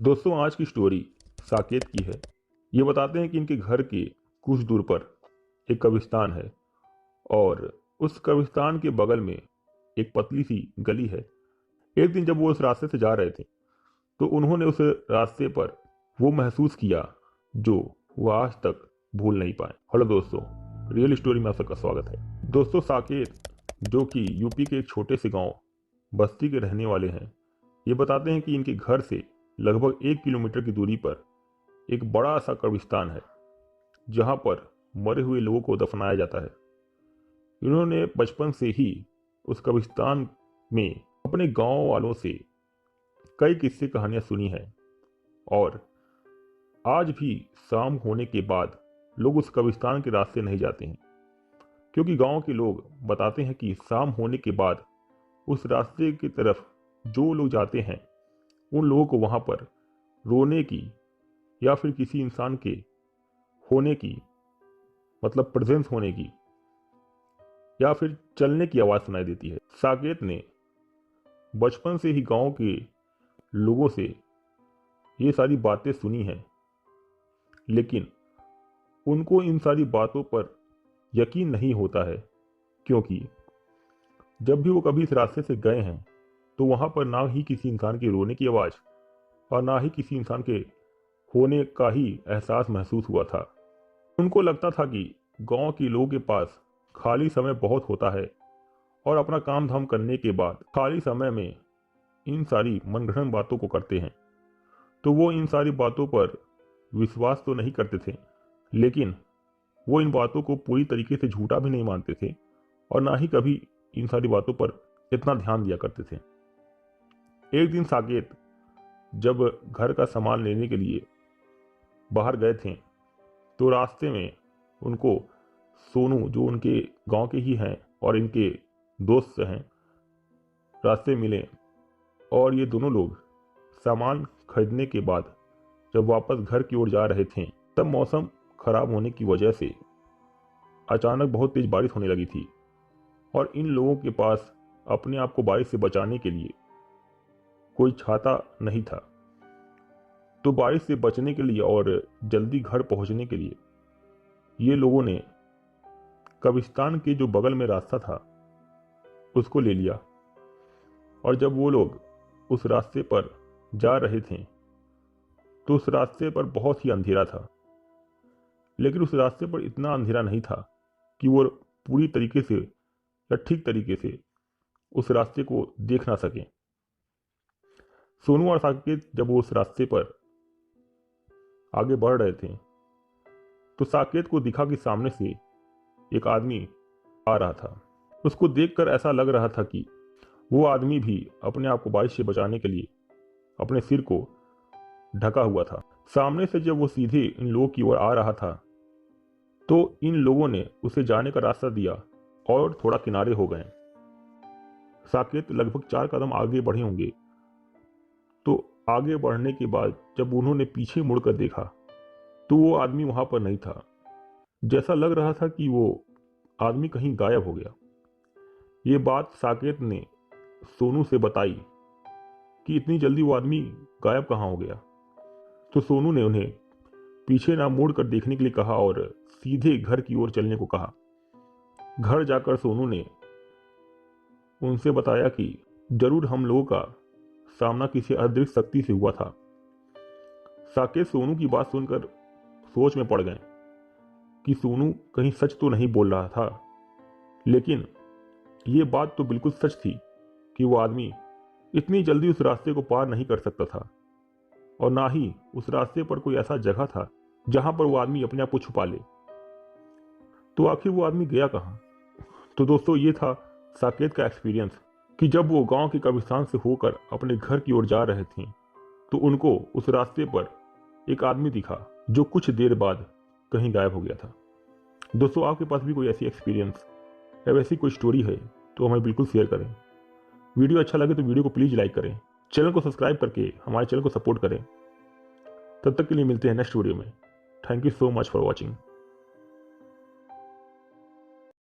दोस्तों, आज की स्टोरी साकेत की है। ये बताते हैं कि इनके घर के कुछ दूर पर एक कब्रिस्तान है और उस कब्रिस्तान के बगल में एक पतली सी गली है। एक दिन जब वो उस रास्ते से जा रहे थे तो उन्होंने उस रास्ते पर वो महसूस किया जो वो आज तक भूल नहीं पाए। हेलो दोस्तों, रियल स्टोरी में आप सबका स्वागत है। दोस्तों, साकेत जो कि यूपी के एक छोटे से गांव बस्ती के रहने वाले हैं, ये बताते हैं कि इनके घर से लगभग 1 किलोमीटर की दूरी पर एक बड़ा सा कब्रिस्तान है जहां पर मरे हुए लोगों को दफनाया जाता है। इन्होंने बचपन से ही उस कब्रिस्तान में अपने गांव वालों से कई किस्से कहानियां सुनी हैं और आज भी शाम होने के बाद लोग उस कब्रिस्तान के रास्ते नहीं जाते हैं, क्योंकि गांव के लोग बताते हैं कि शाम होने के बाद उस रास्ते की तरफ जो लोग जाते हैं उन लोगों को वहां पर रोने की या फिर किसी इंसान के होने की, मतलब प्रेजेंस होने की, या फिर चलने की आवाज सुनाई देती है। साकेत ने बचपन से ही गांव के लोगों से ये सारी बातें सुनी हैं, लेकिन उनको इन सारी बातों पर यकीन नहीं होता है, क्योंकि जब भी वो कभी इस रास्ते से गए हैं तो वहां पर ना ही किसी इंसान के रोने की आवाज और ना ही किसी इंसान के होने का ही एहसास महसूस हुआ था। उनको लगता था कि गांव के लोगों के पास खाली समय बहुत होता है और अपना काम धाम करने के बाद खाली समय में इन सारी मनगढ़ंत बातों को करते हैं। तो वो इन सारी बातों पर विश्वास तो नहीं करते थे, लेकिन वो इन बातों को पूरी तरीके से झूठा भी नहीं मानते थे और ना ही कभी इन सारी बातों पर इतना ध्यान दिया करते थे। एक दिन साकेत जब घर का सामान लेने के लिए बाहर गए थे तो रास्ते में उनको सोनू, जो उनके गांव के ही हैं और इनके दोस्त हैं, रास्ते मिले और ये दोनों लोग सामान खरीदने के बाद जब वापस घर की ओर जा रहे थे तब मौसम खराब होने की वजह से अचानक बहुत तेज बारिश होने लगी थी और इन लोगों के पास अपने आप को बारिश से बचाने के लिए कोई छाता नहीं था। तो बारिश से बचने के लिए और जल्दी घर पहुंचने के लिए ये लोगों ने कब्रिस्तान के जो बगल में रास्ता था उसको ले लिया। और जब वो लोग उस रास्ते पर जा रहे थे तो उस रास्ते पर बहुत ही अंधेरा था, लेकिन उस रास्ते पर इतना अंधेरा नहीं था कि वो पूरी तरीके से या ठीक तरीके से उस रास्ते को देख ना सके। सोनू और साकेत जब वो उस रास्ते पर आगे बढ़ रहे थे तो साकेत को दिखा कि सामने से एक आदमी आ रहा था। उसको देखकर ऐसा लग रहा था कि वो आदमी भी अपने आप को बारिश से बचाने के लिए अपने सिर को ढका हुआ था। सामने से जब वो सीधे इन लोगों की ओर आ रहा था तो इन लोगों ने उसे जाने का रास्ता दिया और थोड़ा किनारे हो गए। साकेत लगभग 4 कदम आगे बढ़े होंगे तो आगे बढ़ने के बाद जब उन्होंने पीछे मुड़कर देखा तो वो आदमी वहां पर नहीं था। जैसा लग रहा था कि वो आदमी कहीं गायब हो गया। ये बात साकेत ने सोनू से बताई कि इतनी जल्दी वो आदमी गायब कहाँ हो गया। तो सोनू ने उन्हें पीछे ना मुड़ कर देखने के लिए कहा और सीधे घर की ओर चलने को कहा। घर जाकर सोनू ने उनसे बताया कि जरूर हम लोगों का सामना किसी अदृश्य शक्ति से हुआ था। साकेत सोनू की बात सुनकर सोच में पड़ गए कि सोनू कहीं सच तो नहीं बोल रहा था, लेकिन ये बात तो बिल्कुल सच थी कि वो आदमी इतनी जल्दी उस रास्ते को पार नहीं कर सकता था और ना ही उस रास्ते पर कोई ऐसा जगह था जहां पर वो आदमी अपने आप को छुपा ले। तो आखिर वो आदमी गया कहां? तो दोस्तों, ये था साकेत का एक्सपीरियंस कि जब वो गांव के कब्रिस्तान से होकर अपने घर की ओर जा रहे थे तो उनको उस रास्ते पर एक आदमी दिखा जो कुछ देर बाद कहीं गायब हो गया था। दोस्तों, आपके पास भी कोई ऐसी एक्सपीरियंस या वैसी कोई स्टोरी है तो हमें बिल्कुल शेयर करें। वीडियो अच्छा लगे तो वीडियो को प्लीज लाइक करें, चैनल को सब्सक्राइब करके हमारे चैनल को सपोर्ट करें। तब तक के लिए मिलते हैं नेक्स्ट वीडियो में। Thank you so much for watching.